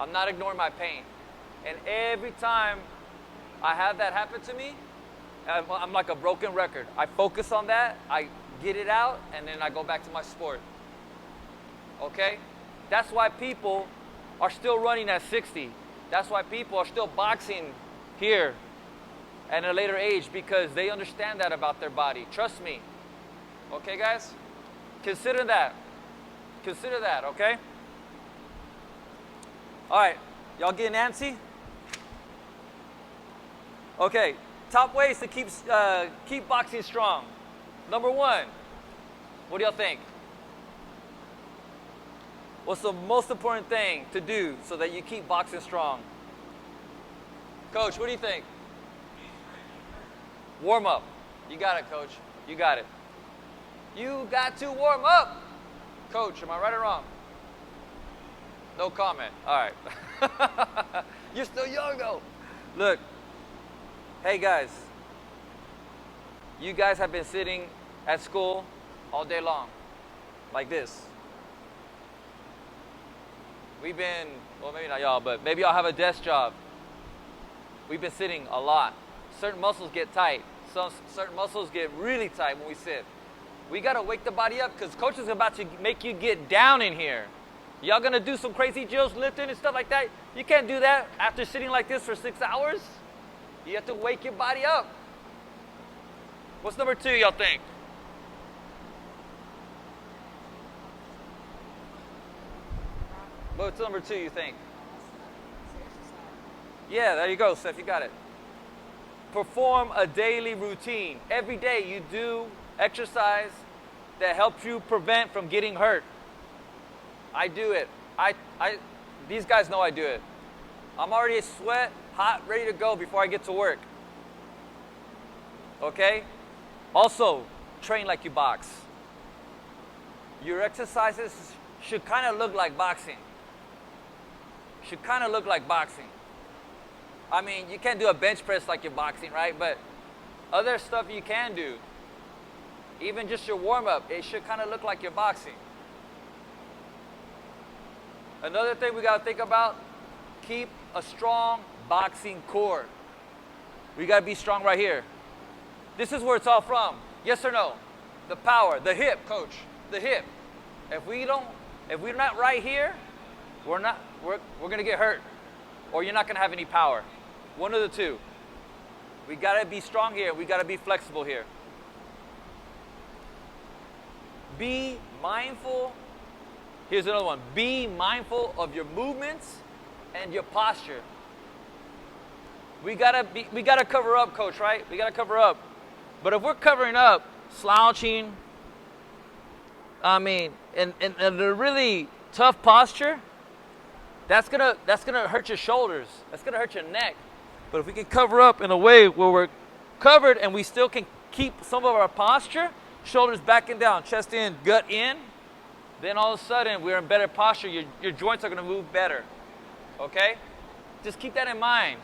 I'm not ignoring my pain. And every time I have that happen to me, I'm like a broken record. I focus on that, I get it out, and then I go back to my sport. Okay? That's why people are still running at 60. That's why people are still boxing here at a later age, because they understand that about their body. Trust me. Okay, guys? Consider that. Consider that, okay? All right. Y'all getting antsy? Okay. Top ways to keep boxing strong. Number 1, what do y'all think? What's the most important thing to do so that you keep boxing strong? Coach, what do you think? Warm up. You got it, Coach. You got it. You got to warm up. Coach, am I right or wrong? No comment. All right. You're still young, though. Look. Hey, guys. You guys have been sitting at school all day long, like this. We've been, well, maybe not y'all, but maybe y'all have a desk job. We've been sitting a lot. Certain muscles get tight. Certain muscles get really tight when we sit. We got to wake the body up, because coach is about to make you get down in here. Y'all going to do some crazy drills, lifting and stuff like that. You can't do that after sitting like this for 6 hours. You have to wake your body up. What's number 2, y'all think? What's number 2, you think? Yeah, there you go, Steph. You got it. Perform a daily routine. Every day you do exercise that helps you prevent from getting hurt. I do it. These guys know I do it. I'm already a sweat, hot, ready to go before I get to work. Okay? Also, train like you box. Your exercises should kind of look like boxing. Should kind of look like boxing. I mean, you can't do a bench press like you're boxing, right? But other stuff you can do. Even just your warm-up, it should kind of look like you're boxing. Another thing we got to think about, keep a strong boxing core. We got to be strong right here. This is where it's all from. Yes or no? The power, the hip, coach, the hip. If we're not right here, we're going to get hurt, or you're not going to have any power. One of the two. We got to be strong here. We got to be flexible here. Be mindful. Here's another one. Be mindful of your movements and your posture. We gotta cover up, coach, right? We gotta cover up. But if we're covering up, slouching, I mean, in a really tough posture, that's gonna hurt your shoulders. That's gonna hurt your neck. But if we can cover up in a way where we're covered and we still can keep some of our posture, shoulders back and down, chest in, gut in, then all of a sudden we're in better posture. Your joints are gonna move better. Okay? Just keep that in mind.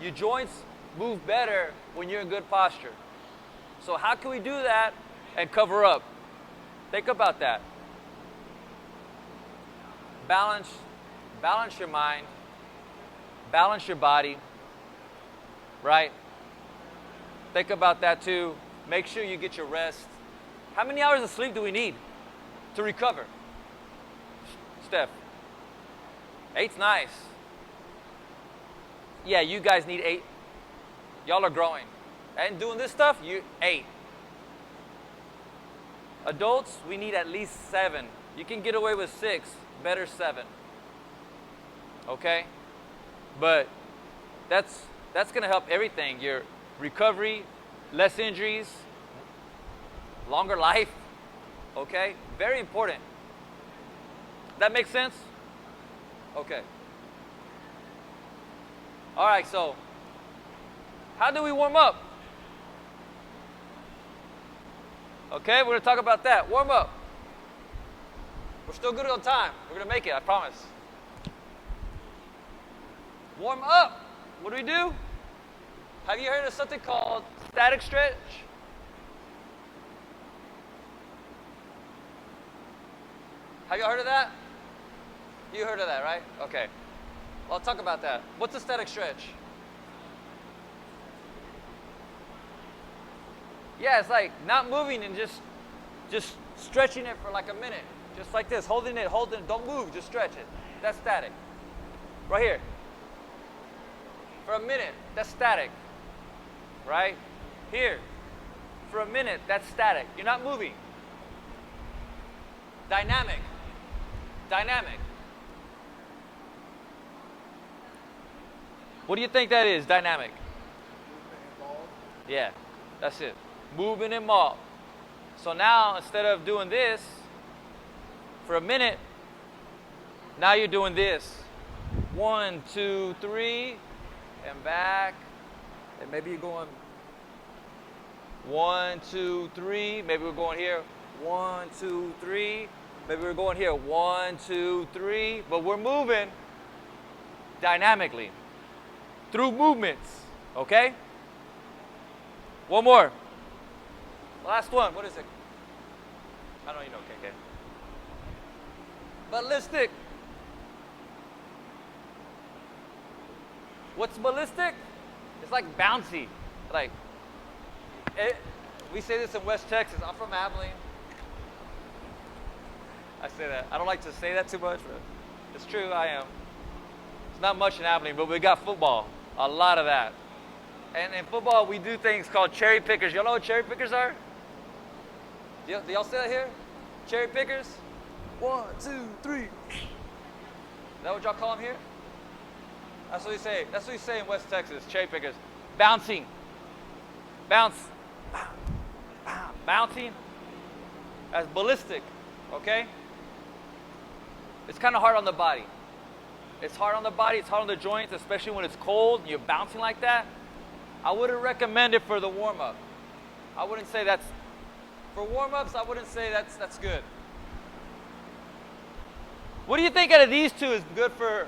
Your joints move better when you're in good posture. So how can we do that and cover up? Think about that. Balance your mind, balance your body, right? Think about that too. Make sure you get your rest. How many hours of sleep do we need to recover? Steph? 8's nice. Yeah, you guys need 8. Y'all are growing. And doing this stuff, 8. Adults, we need at least 7. You can get away with 6, better 7. Okay? But that's going to help everything. Your recovery, less injuries, longer life. Okay? Very important. That makes sense? Okay. All right, so how do we warm up? Okay, we're going to talk about that. Warm up. We're still good on time. We're going to make it, I promise. Warm up. What do? Have you heard of something called static stretch? Have you heard of that? You heard of that, right? Okay. Well, I'll talk about that. What's a static stretch? Yeah, it's like not moving and just stretching it for like a minute. Just like this, holding it, don't move, just stretch it. That's static. Right here. For a minute, that's static. Right? Here. For a minute, that's static. You're not moving. Dynamic. Dynamic. What do you think that is, dynamic? Yeah, that's it. Movement involved. So now, instead of doing this for a minute, now you're doing this. 1, 2, 3, and back. And maybe you're going 1, 2, 3. Maybe we're going here. 1, 2, 3. Maybe we're going here. 1, 2, 3. But we're moving dynamically through movements. Okay? One more. Last one. What is it? I don't even know. Okay. Ballistic. What's ballistic? It's like bouncy. Like, we say this in West Texas. I'm from Abilene. I say that. I don't like to say that too much, but it's true. I am. It's not much in Abilene, but we got football. A lot of that. And in football, we do things called cherry pickers. Y'all know what cherry pickers are? Do y'all say that here? Cherry pickers? 1, 2, 3. Is that what y'all call them here? That's what we say. That's what we say in West Texas. Cherry pickers. Bouncing. Bounce. Bouncing. That's ballistic. Okay? It's kind of hard on the body. It's hard on the body. It's hard on the joints, especially when it's cold and you're bouncing like that. I wouldn't recommend it for the warm-up. I wouldn't say that's... For warm-ups, I wouldn't say that's good. What do you think out of these two is good for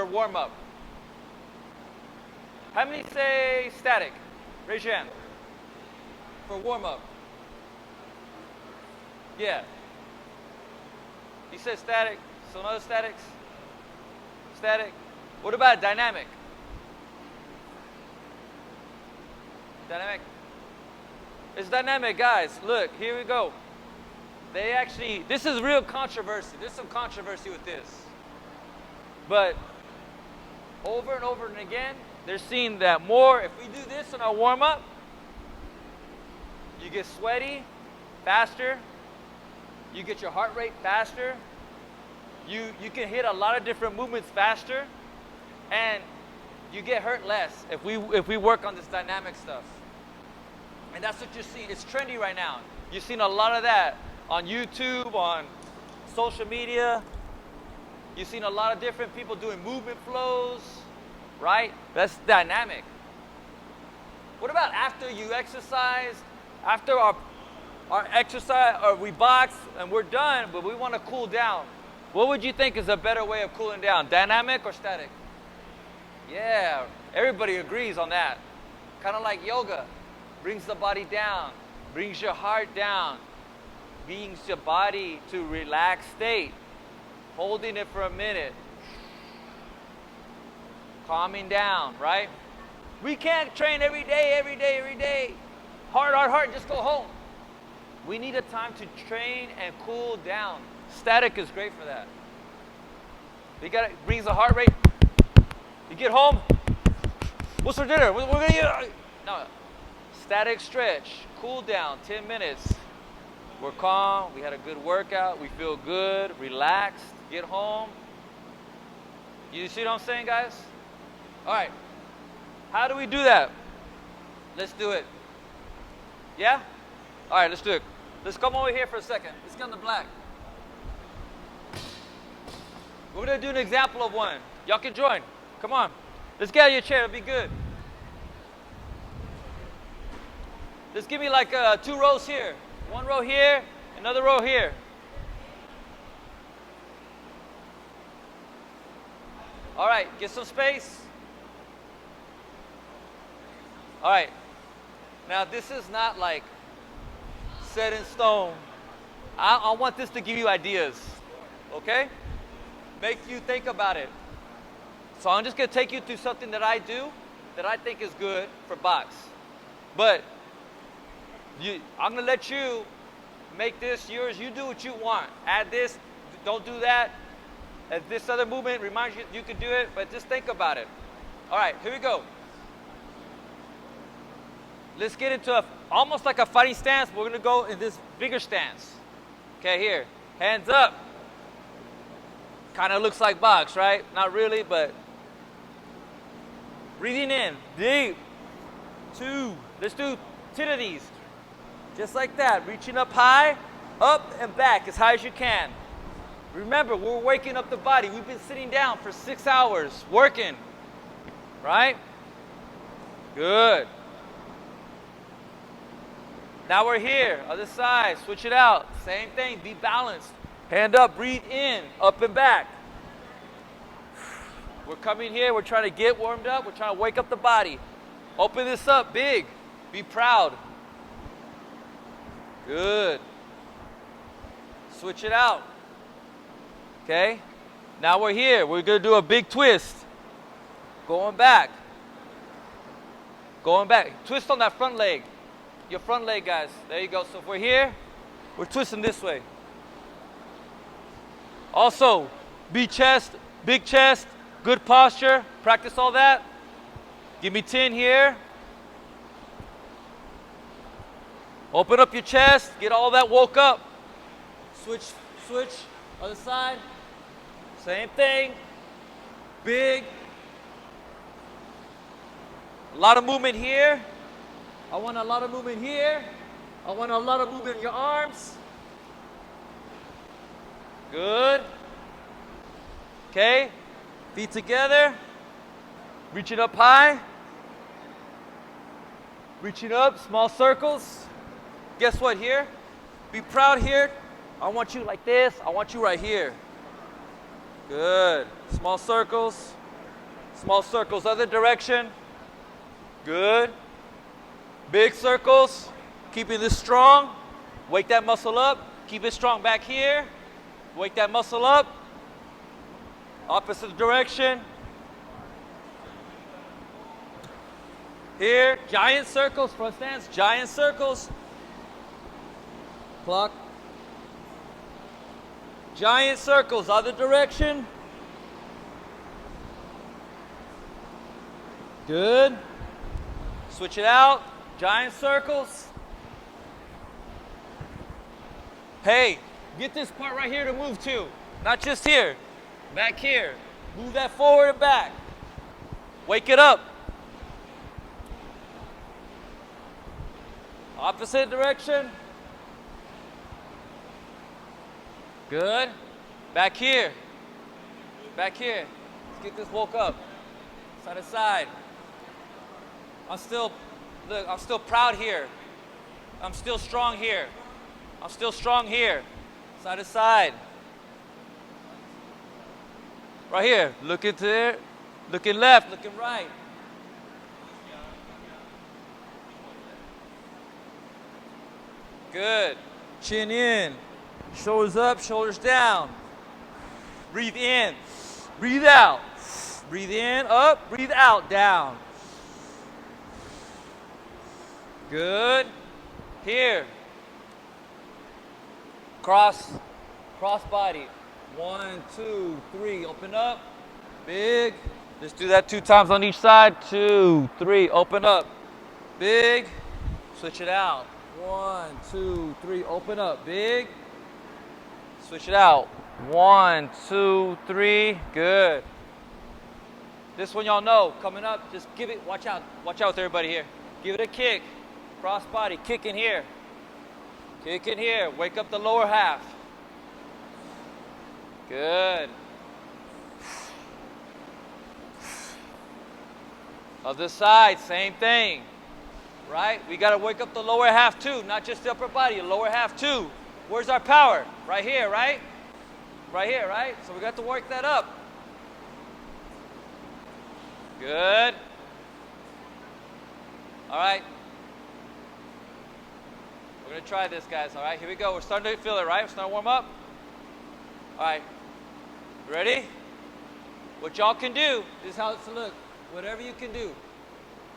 warm-up? How many say static? Raise your hand. For warm-up. Yeah. You said static. Some other statics? Static. What about dynamic? Dynamic. It's dynamic, guys. Look, here we go. They actually, this is real controversy. There's some controversy with this. But over and over and again, they're seeing that more. If we do this in our warm-up, you get sweaty faster. You get your heart rate faster. You can hit a lot of different movements faster. And you get hurt less if we work on this dynamic stuff. And that's what you're seeing. It's trendy right now. You've seen a lot of that on YouTube, on social media. You've seen a lot of different people doing movement flows, right? That's dynamic. What about after you exercise? After our exercise, or we box and we're done, but we want to cool down. What would you think is a better way of cooling down? Dynamic or static? Yeah, everybody agrees on that. Kind of like yoga. Brings the body down, brings your heart down, brings your body to relaxed state, holding it for a minute, calming down, right? We can't train every day. Hard, just go home. We need a time to train and cool down. Static is great for that. Brings the heart rate. You get home, what's for dinner? We're gonna eat. No. Static stretch, cool down, 10 minutes. We're calm, we had a good workout, we feel good, relaxed, get home. You see what I'm saying, guys? All right, how do we do that? Let's do it. Yeah? All right, let's do it. Let's come over here for a second. Let's get on the black. We're gonna do an example of one. Y'all can join, come on. Let's get out of your chair, it'll be good. Just give me like 2 rows here. 1 row here, another row here. All right, get some space. All right. Now this is not like set in stone. I want this to give you ideas, okay? make you think about it. So I'm just going to take you through something that I do that I think is good for box. But I'm going to let you make this yours. You do what you want. Add this. Don't do that. If this other movement reminds you you can do it, but just think about it. All right, here we go. Let's get into almost like a fighting stance. We're going to go in this bigger stance. Okay, here. Hands up. Kind of looks like box, right? Not really, but breathing in, deep. 2. Let's do 10 of these. Just like that. Reaching up high, up and back as high as you can. Remember, we're waking up the body. We've been sitting down for 6 hours working. Right? Good. Now we're here. Other side. Switch it out. Same thing. Be balanced. Hand up. Breathe in. Up and back. We're coming here. We're trying to get warmed up. We're trying to wake up the body. Open this up big. Be proud. Good. Switch it out. Okay? Now we're here. We're going to do a big twist. Going back. Going back. Twist on that front leg. Your front leg, guys. There you go. So if we're here, we're twisting this way. Also, big chest, good posture. Practice all that. Give me 10 here. Open up your chest. Get all that woke up. Switch. Other side. Same thing. Big. A lot of movement here. I want a lot of movement here. I want a lot of movement in your arms. Good. Okay. Feet together. Reaching up high. Reaching up, small circles. Guess what here? Be proud here. I want you like this. I want you right here. Good. Small circles. Small circles, other direction. Good. Big circles. Keeping this strong. Wake that muscle up. Keep it strong back here. Wake that muscle up. Opposite direction. Here, giant circles, front stance, giant circles. Clock. Giant circles, other direction. Good. Switch it out. Giant circles. Hey, get this part right here to move to. Not just here. Back here. Move that forward and back. Wake it up. Opposite direction. Good. Back here. Back here. Let's get this woke up. Side to side. I'm still proud here. I'm still strong here. I'm still strong here. Side to side. Right here. Looking to there. Looking left. Looking right. Good. Chin in. Shoulders up, shoulders down. Breathe in. Breathe out. Breathe in, up, breathe out, down. Good. Here. Cross body. 1, 2, 3. Open up. Big. Let's do that 2 times on each side. 2, 3. Open up. Big. Switch it out. 1, 2, 3. Open up. Big. Switch it out. 1, 2, 3. Good. This one y'all know. Coming up, just give it. Watch out. Watch out with everybody here. Give it a kick. Cross body. Kick in here. Kick in here. Wake up the lower half. Good. Other side, same thing. Right? We got to wake up the lower half too, not just the upper body, the lower half too. Where's our power? Right here, right? Right here, right? So we got to work that up. Good. All right. We're going to try this, guys. All right, here we go. We're starting to feel it, right? We're starting to warm up. All right. Ready? What y'all can do, this is how it's to look. Whatever you can do.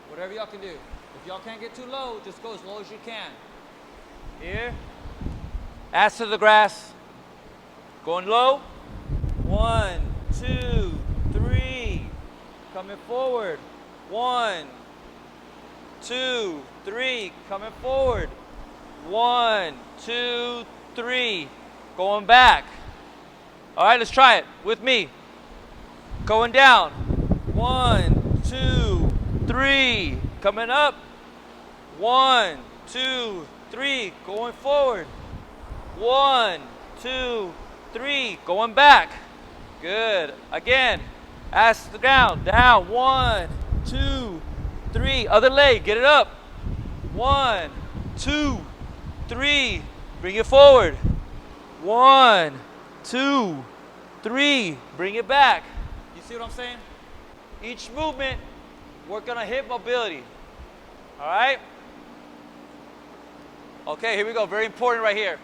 Whatever y'all can do. If y'all can't get too low, just go as low as you can. Here. Ass to the grass. Going low. 1, 2, 3. Coming forward. 1, 2, 3. Coming forward. 1, 2, 3. Going back. All right, let's try it with me. Going down. 1, 2, 3. Coming up. 1, 2, 3. Going forward. 1, 2, 3. Going back. Good. Again. Ass to the ground. Down. 1, 2, 3. Other leg. Get it up. 1, 2, 3. Bring it forward. 1, 2, 3. Bring it back. You see what I'm saying? Each movement, work on a hip mobility. All right? Okay, here we go. Very important right here.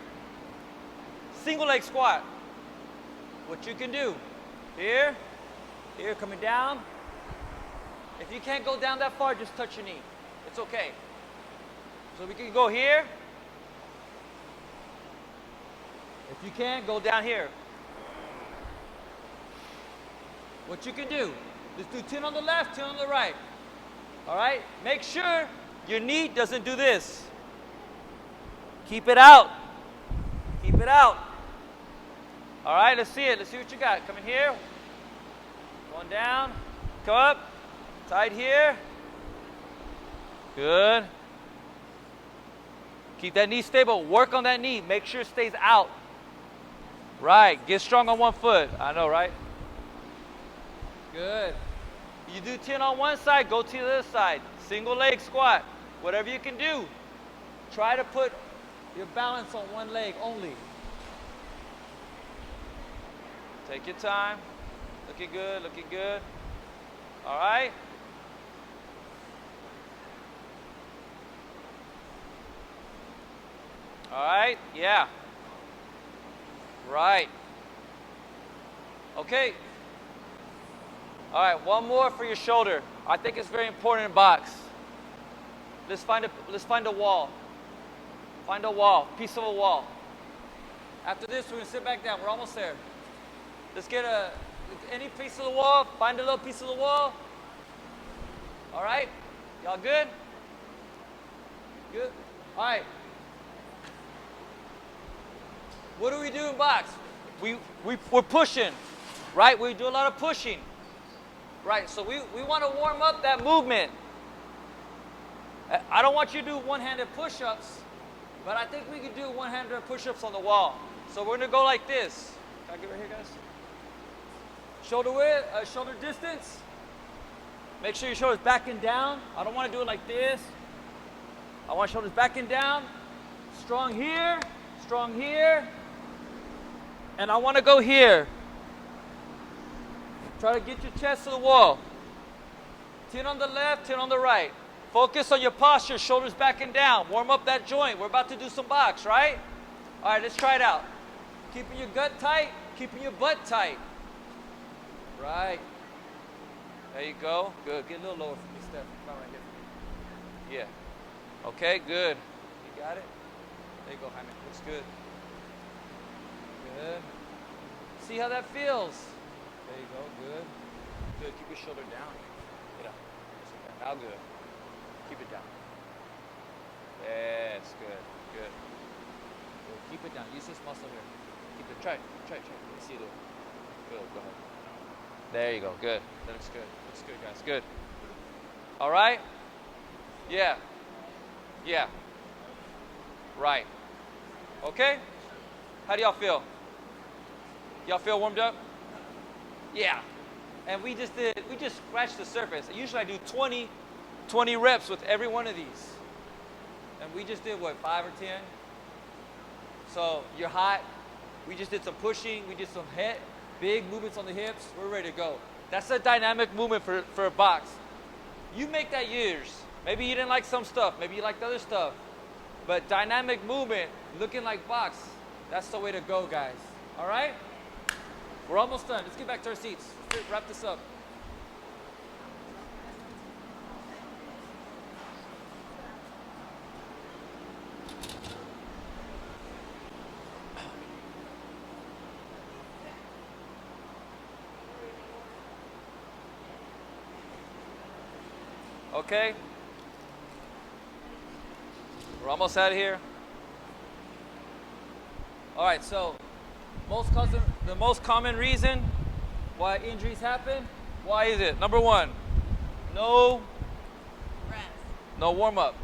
Single leg squat. What you can do. Here, coming down. If you can't go down that far, just touch your knee. It's okay. So we can go here. If you can't, go down here. What you can do, just do 10 on the left, 10 on the right. All right? Make sure your knee doesn't do this. Keep it out. Keep it out. All right, let's see it. Let's see what you got. Come in here. Going down. Come up. Tight here. Good. Keep that knee stable. Work on that knee. Make sure it stays out. Right. Get strong on one foot. I know, right? Good. You do 10 on one side, go to the other side. Single leg squat. Whatever you can do. Try to put your balance on one leg only. Take your time. Looking good, looking good. All right? All right? Yeah. Right. Okay. All right, one more for your shoulder. I think it's very important in box. Let's find a wall. Find a wall, piece of a wall. After this, we're gonna sit back down. We're almost there. Let's get any piece of the wall. Find a little piece of the wall. All right, y'all good? Good. All right. What do we do in box? We're pushing, right? We do a lot of pushing. Right, so we want to warm up that movement. I don't want you to do one-handed push-ups, but I think we can do one-handed push-ups on the wall. So we're going to go like this. Can I get right here, guys? Shoulder width, shoulder distance. Make sure your shoulders back and down. I don't want to do it like this. I want shoulders back and down. Strong here, and I want to go here. Try to get your chest to the wall. 10 on the left, 10 on the right. Focus on your posture, shoulders back and down. Warm up that joint. We're about to do some box, right? All right, let's try it out. Keeping your gut tight, keeping your butt tight. Right. There you go. Good. Get a little lower for me, Steph. Come right here for me. Yeah. Okay, good. You got it? There you go, Jaime. Looks good. Good. See how that feels. There you go, good. Good, keep your shoulder down. Get up. Now good. Keep it down. Yes, good, good. Good. Keep it down. Use this muscle here. Keep it, try it. Let me see you do it. Good, go ahead. There you go, good. That looks good. Looks good, guys, good. All right? Yeah. Yeah. Right. Okay? How do y'all feel? Y'all feel warmed up? Yeah. And we just scratched the surface. Usually I do 20 reps with every one of these. And we just did what, 5 or 10? So you're hot. We just did some pushing. We did some big movements on the hips. We're ready to go. That's a dynamic movement for a box. You make that yours. Maybe you didn't like some stuff. Maybe you liked other stuff. But dynamic movement, looking like box, that's the way to go, guys. All right? We're almost done. Let's get back to our seats. Let's wrap this up. Okay. We're almost out of here. All right, so the most common reason why injuries happen, why is it? Number one, no Rest. no warm-up.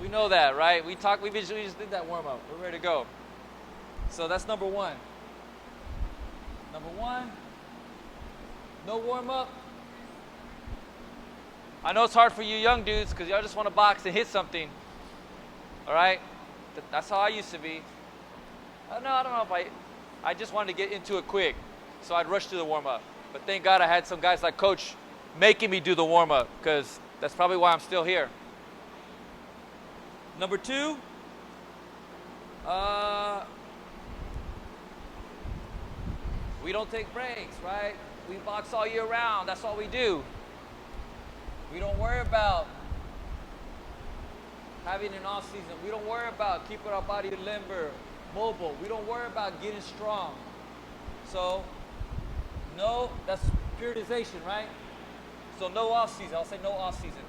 We know that, right? We just did that warm-up. We're ready to go. So that's number one. Number one, no warm-up. I know it's hard for you young dudes because y'all just want to box and hit something. All right? That's how I used to be. I don't know if I just wanted to get into it quick. So I'd rush to the warm-up. But thank God I had some guys like Coach making me do the warm-up because that's probably why I'm still here. Number two, we don't take breaks, right? We box all year round. That's all we do. We don't worry about having an off season. We don't worry about keeping our body limber, mobile. We don't worry about getting strong. So, no, that's periodization, right? So no off season. I'll say no off season.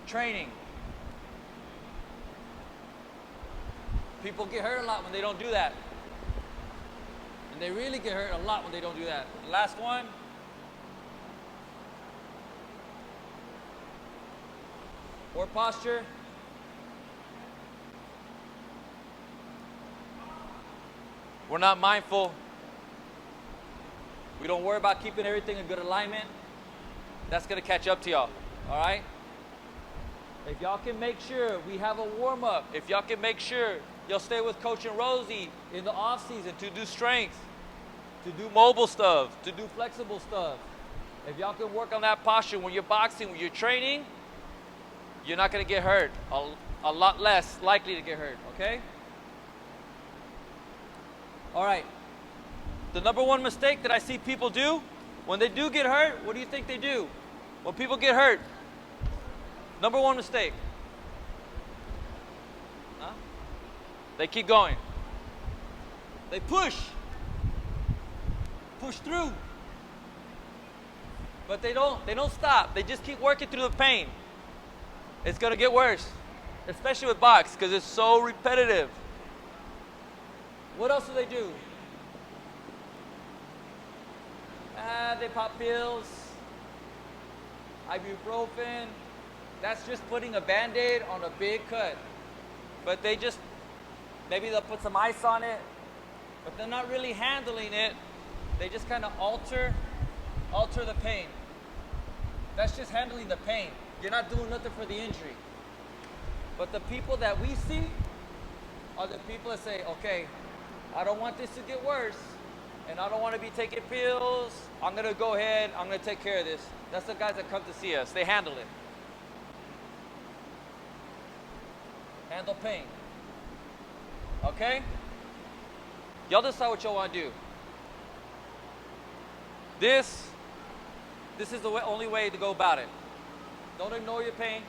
Training. People get hurt a lot when they don't do that. And they really get hurt a lot when they don't do that. The last one. Poor posture. We're not mindful. We don't worry about keeping everything in good alignment. That's going to catch up to y'all. All right? If y'all can make sure we have a warm-up, if y'all can make sure you'll stay with Coach and Rosie in the off-season to do strength, to do mobile stuff, to do flexible stuff. If y'all can work on that posture when you're boxing, when you're training, you're not going to get hurt. A lot less likely to get hurt, okay? All right. The number one mistake that I see people do, when they do get hurt, what do you think they do? When people get hurt, number one mistake. Huh? They keep going. They push. Push through. But they don't stop. They just keep working through the pain. It's going to get worse, especially with box because it's so repetitive. What else do they do? They pop pills, ibuprofen. That's just putting a Band-Aid on a big cut. But maybe they'll put some ice on it, but they're not really handling it. They just kind of alter the pain. That's just handling the pain. You're not doing nothing for the injury. But the people that we see are the people that say, okay, I don't want this to get worse, and I don't want to be taking pills. I'm going to go ahead, I'm going to take care of this. That's the guys that come to see us. They handle it. Handle pain. Okay? Y'all decide what y'all want to do. This is the only way to go about it. Don't ignore your pain.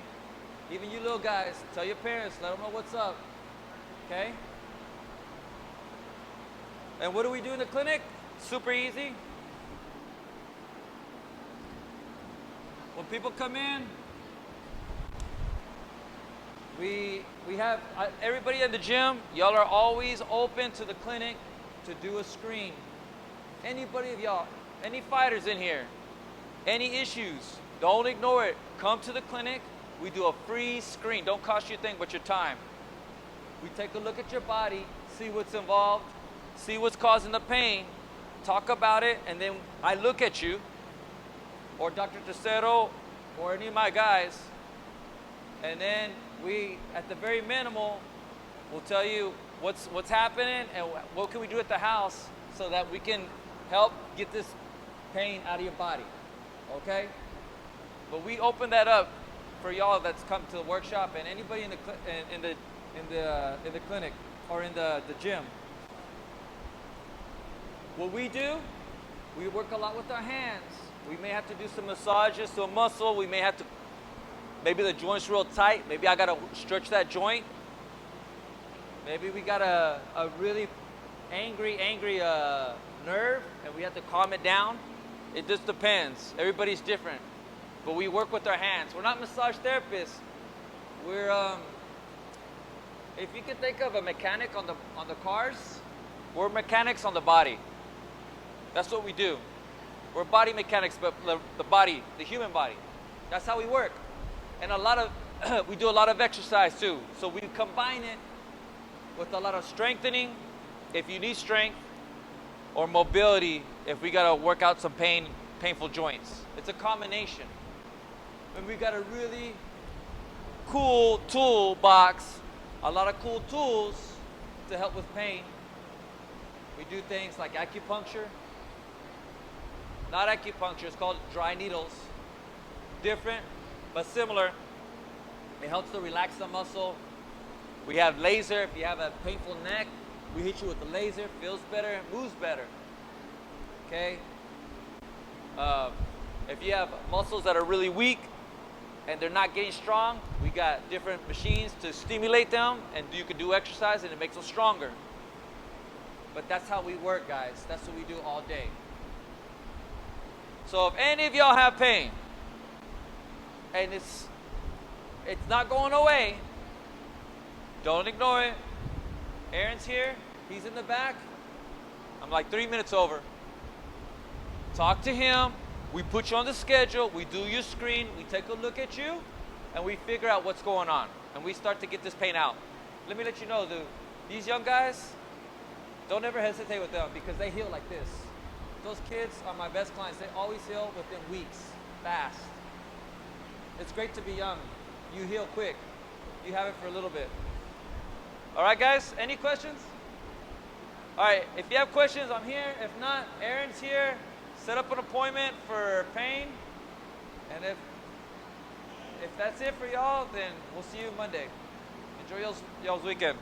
Even you little guys, tell your parents, let them know what's up. Okay? And what do we do in the clinic? Super easy. When people come in, we have everybody in the gym, y'all are always open to the clinic to do a screen. Anybody of y'all, any fighters in here, any issues, don't ignore it. Come to the clinic. We do a free screen. Don't cost you a thing but your time. We take a look at your body, see what's involved, see what's causing the pain, talk about it, and then I look at you, or Dr. Tercero, or any of my guys, and then we, at the very minimal, will tell you what's happening and what can we do at the house so that we can help get this pain out of your body, okay? But we open that up for y'all that's come to the workshop and anybody in the in the clinic or in the gym. What we do, we work a lot with our hands. We may have to do some massages to a muscle. We may have to, maybe the joint's real tight. Maybe I gotta stretch that joint. Maybe we got a really angry nerve and we have to calm it down. It just depends. Everybody's different. But we work with our hands. We're not massage therapists. We're, if you can think of a mechanic on the cars, we're mechanics on the body. That's what we do. We're body mechanics, but the body, the human body. That's how we work. And we do a lot of exercise too. So we combine it with a lot of strengthening, if you need strength, or mobility, if we gotta work out some painful joints. It's a combination. And we got a really cool toolbox, a lot of cool tools to help with pain. We do things like acupuncture. Not acupuncture, it's called dry needles. Different, but similar. It helps to relax the muscle. We have laser. If you have a painful neck, we hit you with the laser. Feels better, moves better. Okay? If you have muscles that are really weak and they're not getting strong, we got different machines to stimulate them, and you can do exercise and it makes them stronger. But that's how we work, guys. That's what we do all day. So if any of y'all have pain and it's not going away, don't ignore it. Aaron's here. He's in the back. I'm like 3 minutes over. Talk to him. We put you on the schedule. We do your screen. We take a look at you, and we figure out what's going on. And we start to get this pain out. Let me let you know, dude. These young guys, don't ever hesitate with them because they heal like this. Those kids are my best clients. They always heal within weeks, fast. It's great to be young. You heal quick. You have it for a little bit. All right, guys, any questions? All right, if you have questions, I'm here. If not, Aaron's here. Set up an appointment for pain. And if that's it for y'all, then we'll see you Monday. Enjoy y'all's weekend.